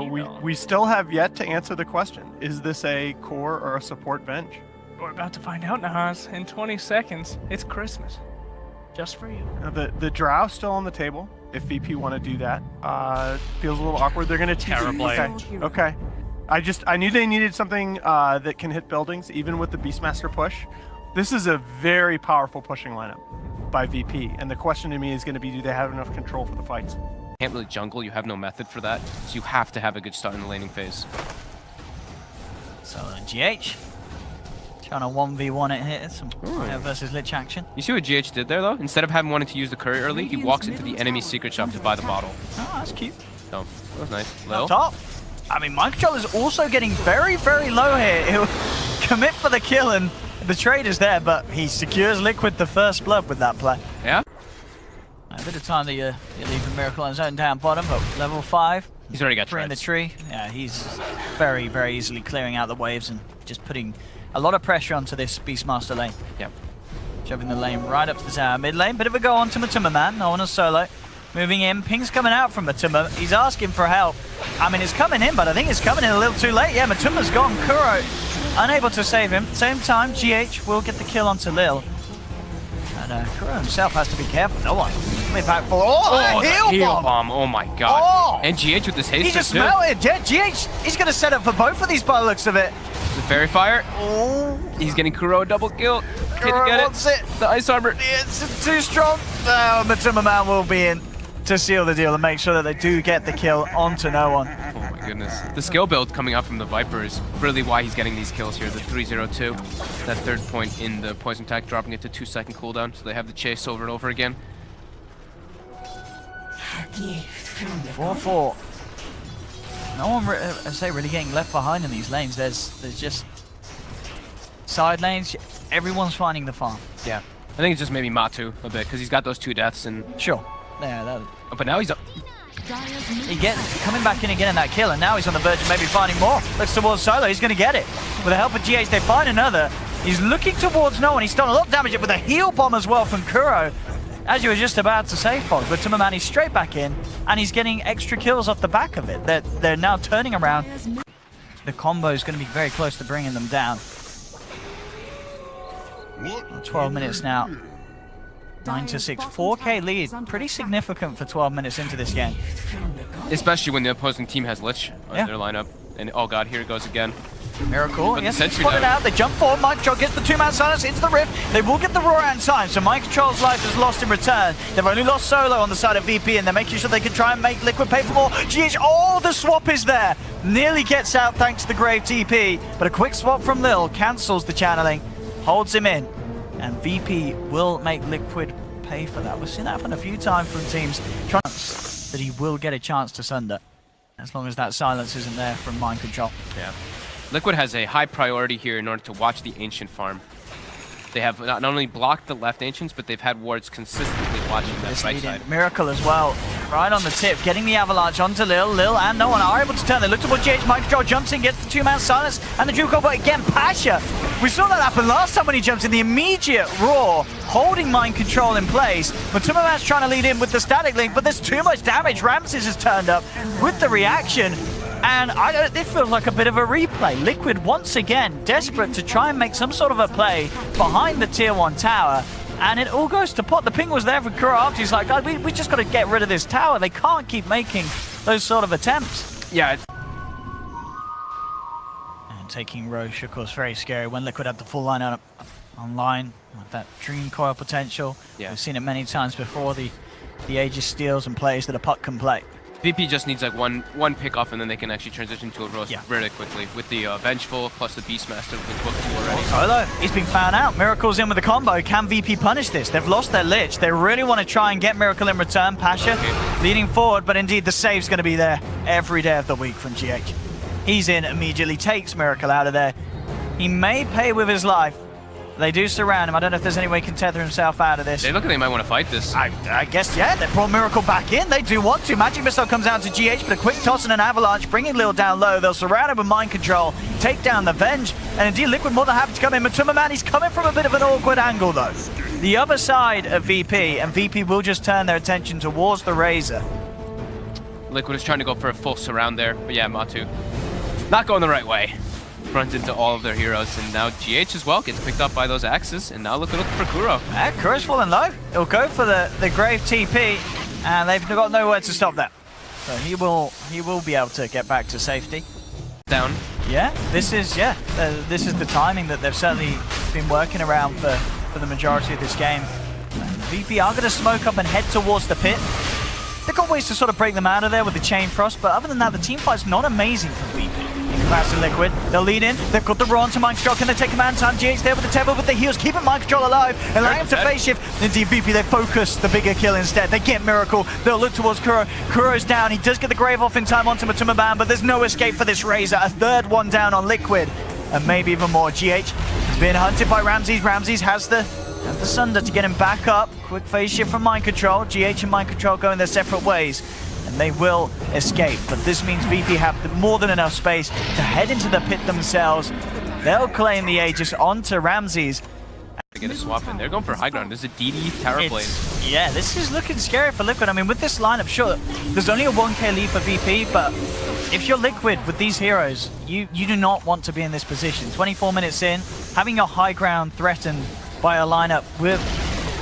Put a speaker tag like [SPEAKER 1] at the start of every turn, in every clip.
[SPEAKER 1] So we still have yet to answer the question. Is this a core or a support bench?
[SPEAKER 2] We're about to find out, Nahaz. In 20 seconds, it's Christmas. Just for you.
[SPEAKER 1] The Drow's still on the table. If VP want to do that, feels a little awkward. They're gonna
[SPEAKER 3] Terribly.
[SPEAKER 1] Okay. I knew they needed something that can hit buildings, even with the Beastmaster push. This is a very powerful pushing lineup by VP, and the question to me is going to be, do they have enough control for the fights?
[SPEAKER 3] Can't really jungle. You have no method for that, so you have to have a good start in the laning phase.
[SPEAKER 4] So GH trying to 1v1 it here, some versus Lich action.
[SPEAKER 3] You see what GH did there, though? Instead of having wanted to use the curry early, he walks into the enemy secret shop to buy the bottle.
[SPEAKER 4] Oh, that's cute.
[SPEAKER 3] So, that was nice.
[SPEAKER 4] Up top. I mean, Mind Control is also getting very, very low here. He'll commit for the kill, and the trade is there, but he secures Liquid the first blood with that play.
[SPEAKER 3] Yeah?
[SPEAKER 4] A bit of time that you're leaving Miracle on zone down bottom, but level 5.
[SPEAKER 3] He's already got
[SPEAKER 4] three in the
[SPEAKER 3] treads.
[SPEAKER 4] tree. Yeah, he's very, very easily clearing out the waves and just putting a lot of pressure onto this Beastmaster lane.
[SPEAKER 3] Yep.
[SPEAKER 4] Shoving the lane right up to the tower mid lane. Bit of a go on to Matuma Man. No one is solo. Moving in. Ping's coming out from Matuma. He's asking for help. I mean, it's coming in, but I think it's coming in a little too late. Yeah, Matuma's gone. Kuro unable to save him. Same time, GH will get the kill onto Lil. And Kuro himself has to be careful. No one. Coming back for
[SPEAKER 3] heal bomb. Oh my god.
[SPEAKER 4] Oh!
[SPEAKER 3] And GH with this haste.
[SPEAKER 4] He just melted. Yeah, GH, he's going to set up for both of these by the looks of it.
[SPEAKER 3] The fairy fire.
[SPEAKER 4] Oh.
[SPEAKER 3] He's getting Kuro a double kill.
[SPEAKER 4] Kuro
[SPEAKER 3] Get
[SPEAKER 4] wants it.
[SPEAKER 3] The ice armor.
[SPEAKER 4] It's too strong. Oh, Matuma Man will be in to seal the deal and make sure that they do get the kill onto no one.
[SPEAKER 3] Oh my goodness. The skill build coming out from the Viper is really why he's getting these kills here. The 302. That third point in the poison tag, dropping it to 2-second cooldown, so they have the chase over and over again.
[SPEAKER 4] 4-4. No one, I say, really getting left behind in these lanes. There's just side lanes. Everyone's finding the farm.
[SPEAKER 3] Yeah. I think it's just maybe Matu a bit, because he's got those 2 deaths and...
[SPEAKER 4] Sure. Yeah,
[SPEAKER 3] but now he's up.
[SPEAKER 4] Coming back in and getting that kill, and now he's on the verge of maybe finding more. Looks towards Solo, he's going to get it. With the help of GH, they find another. He's looking towards no one. He's done a lot of damage with a heal bomb as well from Kuro. As you were just about to say, Fog, but Timmerman, he's straight back in, and he's getting extra kills off the back of it. They're now turning around. The combo is going to be very close to bringing them down. 12 minutes now. 9-6, 4K lead, pretty significant for 12 minutes into this game.
[SPEAKER 3] Especially when the opposing team has Lich on their lineup. And oh god, here it goes again.
[SPEAKER 4] Miracle, yes, he's spotted out. They jump forward. Mind Control gets the 2-man silence into the rift. They will get the roar out in time, so Mind Control's life is lost in return. They've only lost Solo on the side of VP, and they're making sure they can try and make Liquid pay for more. GH, oh, the swap is there. Nearly gets out thanks to the Grave TP, but a quick swap from Lil cancels the channeling, holds him in, and VP will make Liquid pay for that. We've seen that happen a few times from teams trying that he will get a chance to Sunder, as long as that silence isn't there from Mind Control.
[SPEAKER 3] Yeah. Liquid has a high priority here in order to watch the Ancient farm. They have not only blocked the left Ancients, but they've had wards consistently watching that right side.
[SPEAKER 4] Miracle as well, right on the tip, getting the avalanche onto Lil. Lil and no one are able to turn. They look towards GH. Mind Control jumps in, gets the 2-man silence, and the Juco, but again, Pasha. We saw that happen last time when he jumped in. The immediate roar, holding Mind Control in place. Matuma Man's trying to lead in with the static link, but there's too much damage. Ramses has turned up with the reaction. And this feels like a bit of a replay. Liquid once again desperate to try and make some sort of a play behind the tier 1 tower. And it all goes to pot. The ping was there for Kuro after. He's like, God, we just got to get rid of this tower. They can't keep making those sort of attempts.
[SPEAKER 3] Yeah.
[SPEAKER 4] And taking Roche, of course, very scary. When Liquid had the full lineup online, with that Dream Coil potential.
[SPEAKER 3] Yeah.
[SPEAKER 4] We've seen it many times before. The Aegis steals and plays that a puck can play.
[SPEAKER 3] VP just needs like one pick off, and then they can actually transition to a roast really quickly with the Vengeful plus the Beastmaster with book 2 already.
[SPEAKER 4] Solo, he's been found out. Miracle's in with the combo. Can VP punish this? They've lost their Lich. They really want to try and get Miracle in return. Pasha leading forward, but indeed the save's going to be there every day of the week from GH. He's in immediately, takes Miracle out of there. He may pay with his life. They do surround him. I don't know if there's any way he can tether himself out of this.
[SPEAKER 3] They look like they might want to fight this.
[SPEAKER 4] I guess, yeah. They brought Miracle back in. They do want to. Magic Missile comes out to GH, but a quick toss and an avalanche, bringing Lil down low. They'll surround him with Mind Control, take down the Venge, and indeed Liquid more than happy to come in. Matuma Man, he's coming from a bit of an awkward angle, though. The other side of VP, and VP will just turn their attention towards the Razor.
[SPEAKER 3] Liquid is trying to go for a full surround there, but yeah, Matu not going the right way. Runs into all of their heroes, and now GH as well gets picked up by those axes, and now looking for Kuro.
[SPEAKER 4] Yeah, Kuro's falling low. He'll go for the Grave TP, and they've got nowhere to stop that. So he will be able to get back to safety.
[SPEAKER 3] Down.
[SPEAKER 4] Yeah, this is the timing that they've certainly been working around for the majority of this game. VP are going to smoke up and head towards the pit. They've got ways to sort of break them out of there with the Chain Frost, but other than that, the team fight's not amazing for VP. In comparison to Liquid, they'll lead in, they've got the Raw onto Mind Control, can they take command time? GH there with the Temple with the heals, keeping Mind Control alive, allowing him to phase shift. Indeed, VP, they focus the bigger kill instead. They get Miracle, they'll look towards Kuro. Kuro's down, he does get the Grave off in time onto Matuma Man, but there's no escape for this Razor. A third one down on Liquid, and maybe even more. GH is being hunted by Ramses. Ramses has the Sunder to get him back up. Quick phase shift from Mind Control. GH and Mind Control going their separate ways, and they will escape. But this means VP have more than enough space to head into the pit themselves. They'll claim the Aegis onto Ramses.
[SPEAKER 3] They get a swap in. They're going for high ground. There's a DD Tower Blade.
[SPEAKER 4] Yeah, this is looking scary for Liquid. I mean, with this lineup, sure, there's only a 1k lead for VP, but if you're Liquid with these heroes, you do not want to be in this position. 24 minutes in, having your high ground threatened by a lineup with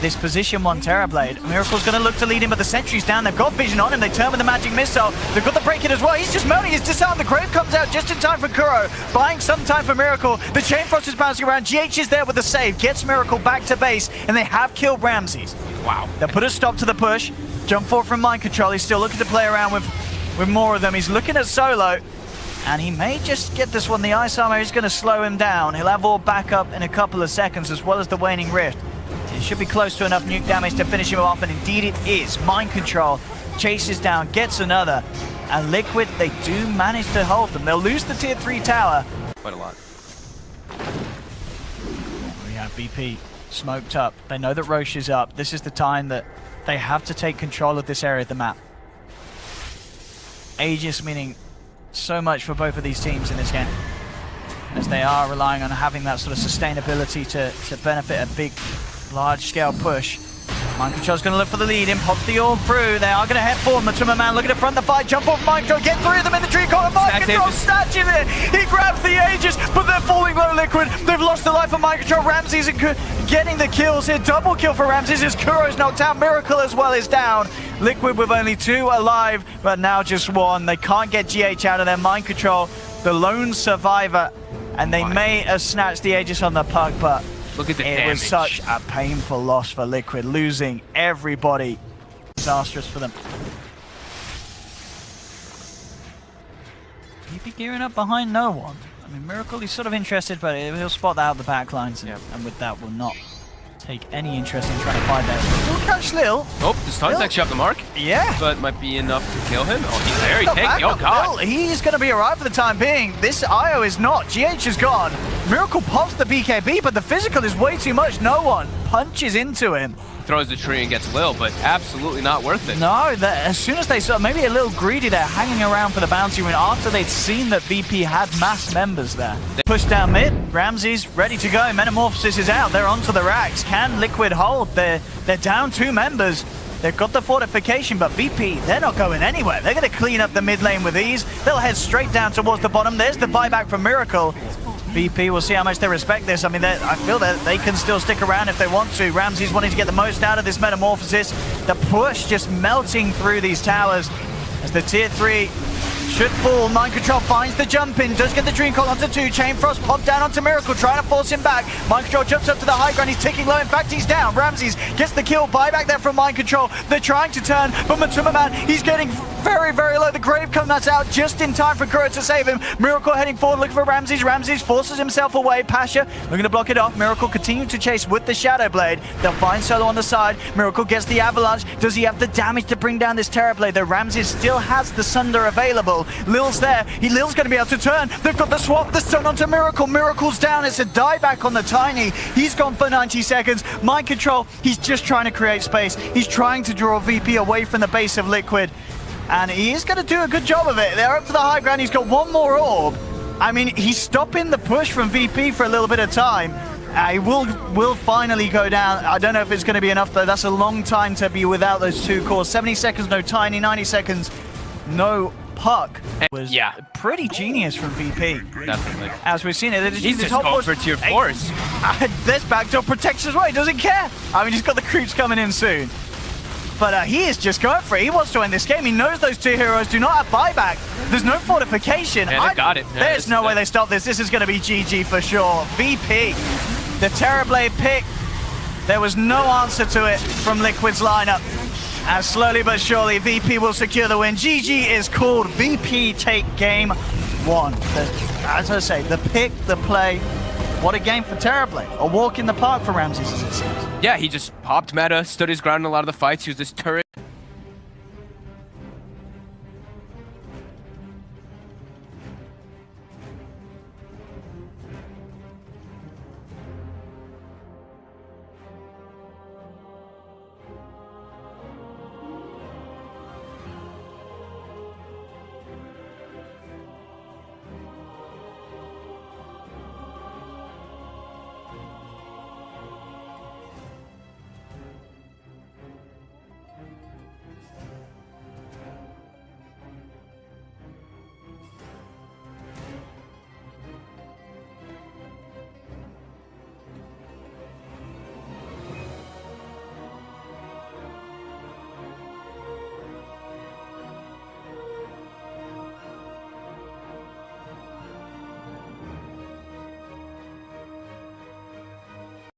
[SPEAKER 4] this position 1 Terrorblade. Miracle's going to look to lead him, but the sentry's down. They've got vision on him. They turn with the magic missile. They've got the break it as well. He's just melting. He's disarmed. The Grave comes out just in time for Kuro. Buying some time for Miracle. The Chain Frost is bouncing around. GH is there with the save. Gets Miracle back to base, and they have killed Ramses.
[SPEAKER 3] Wow.
[SPEAKER 4] They'll put a stop to the push. Jump forward from Mind Control. He's still looking to play around with more of them. He's looking at Solo, and he may just get this one. The Ice Armor is going to slow him down. He'll have all back up in a couple of seconds, as well as the Waning Rift. It should be close to enough nuke damage to finish him off, and indeed it is. Mind Control chases down, gets another, and Liquid, they do manage to hold them. They'll lose the tier 3 tower.
[SPEAKER 3] Quite a lot.
[SPEAKER 4] We have VP smoked up. They know that Roche is up. This is the time that they have to take control of this area of the map. Aegis meaning so much for both of these teams in this game, as they are relying on having that sort of sustainability to benefit a big, large-scale push. Mind Control's going to look for the lead in, pops the all through. They are going to head forward. Matuma Man looking to front the fight, jump off Mind Control, get 3 of them in the tree corner. Mind Control snatching it. He grabs the Aegis, but they're falling low. Liquid, they've lost the life of Mind Control. Ramses getting the kills here. Double kill for Ramses as Kuro's knocked out. Miracle as well is down. Liquid with only 2 alive, but now just 1. They can't get GH out of their Mind Control, the lone survivor, and they may have snatched the Aegis on the puck, but
[SPEAKER 3] look at the
[SPEAKER 4] it
[SPEAKER 3] damage.
[SPEAKER 4] was such a painful loss for Liquid, losing everybody. Disastrous for them. He'd be gearing up behind no one. I mean, Miracle, he's sort of interested, but he'll spot that out the back lines, and with that will not take any interest in trying to find that. He'll catch Lil.
[SPEAKER 3] Oh, the stun's actually up the mark.
[SPEAKER 4] Yeah.
[SPEAKER 3] But might be enough to kill him. Oh, he's there. He takes.
[SPEAKER 4] Back
[SPEAKER 3] Oh,
[SPEAKER 4] up
[SPEAKER 3] God.
[SPEAKER 4] Lil. He's going to be alright for the time being. This IO is not. GH is gone. Miracle pops the BKB, but the physical is way too much. No one punches into him.
[SPEAKER 3] Throws the tree and gets Lil, but absolutely not worth it.
[SPEAKER 4] No, as soon as they saw, maybe a little greedy there, hanging around for the bounty win after they'd seen that VP had mass members there. They push down mid, Ramses ready to go, Metamorphosis is out, they're onto the racks. Can Liquid hold? They're down 2 members. They've got the fortification, but VP, they're not going anywhere. They're going to clean up the mid lane with ease. They'll head straight down towards the bottom. There's the buyback from Miracle. VP will see how much they respect this. I mean, I feel that they can still stick around if they want to. Ramses wanting to get the most out of this Metamorphosis. The push just melting through these towers as the tier 3 should fall. Mind Control finds the jump in, does get the Dream Call onto 2. Chain Frost popped down onto Miracle, trying to force him back. Mind Control jumps up to the high ground, he's ticking low. In fact, he's down. Ramses gets the kill, buyback there from Mind Control. They're trying to turn, but Matuma Man, he's getting very, very low. The Grave comes out just in time for Kuro to save him. Miracle heading forward, looking for Ramses. Ramses forces himself away. Pasha looking to block it off. Miracle continuing to chase with the Shadow Blade. They'll find Solo on the side. Miracle gets the Avalanche. Does he have the damage to bring down this Terror Blade? Though Ramses still has the Sunder available. Lil's there. Lil's going to be able to turn. They've got the swap, the stun onto Miracle. Miracle's down. It's a dieback on the Tiny. He's gone for 90 seconds. Mind Control, he's just trying to create space. He's trying to draw VP away from the base of Liquid. And he is going to do a good job of it. They're up to the high ground. He's got 1 more orb. I mean, he's stopping the push from VP for a little bit of time. He will finally go down. I don't know if it's going to be enough, though. That's a long time to be without those 2 cores. 70 seconds, no Tiny. 90 seconds, no puck was
[SPEAKER 3] yeah.
[SPEAKER 4] pretty genius from VP.
[SPEAKER 3] Definitely.
[SPEAKER 4] As we've seen it,
[SPEAKER 3] He's just going for tier 4s.
[SPEAKER 4] There's backdoor protection as well. He doesn't care. I mean, he's got the creeps coming in soon. But he is just going for it. He wants to win this game. He knows those two heroes do not have buyback. There's no fortification.
[SPEAKER 3] Yeah, they got it. Yeah,
[SPEAKER 4] there's no way they stop this. This is going to be GG for sure. VP, the Terrorblade pick. There was no answer to it from Liquid's lineup. And slowly but surely, VP will secure the win. GG is called. VP take game 1. As I say, the pick, the play. What a game for Terrorblade. A walk in the park for Ramses, as it seems.
[SPEAKER 3] Yeah, he just popped meta, stood his ground in a lot of the fights, used this turret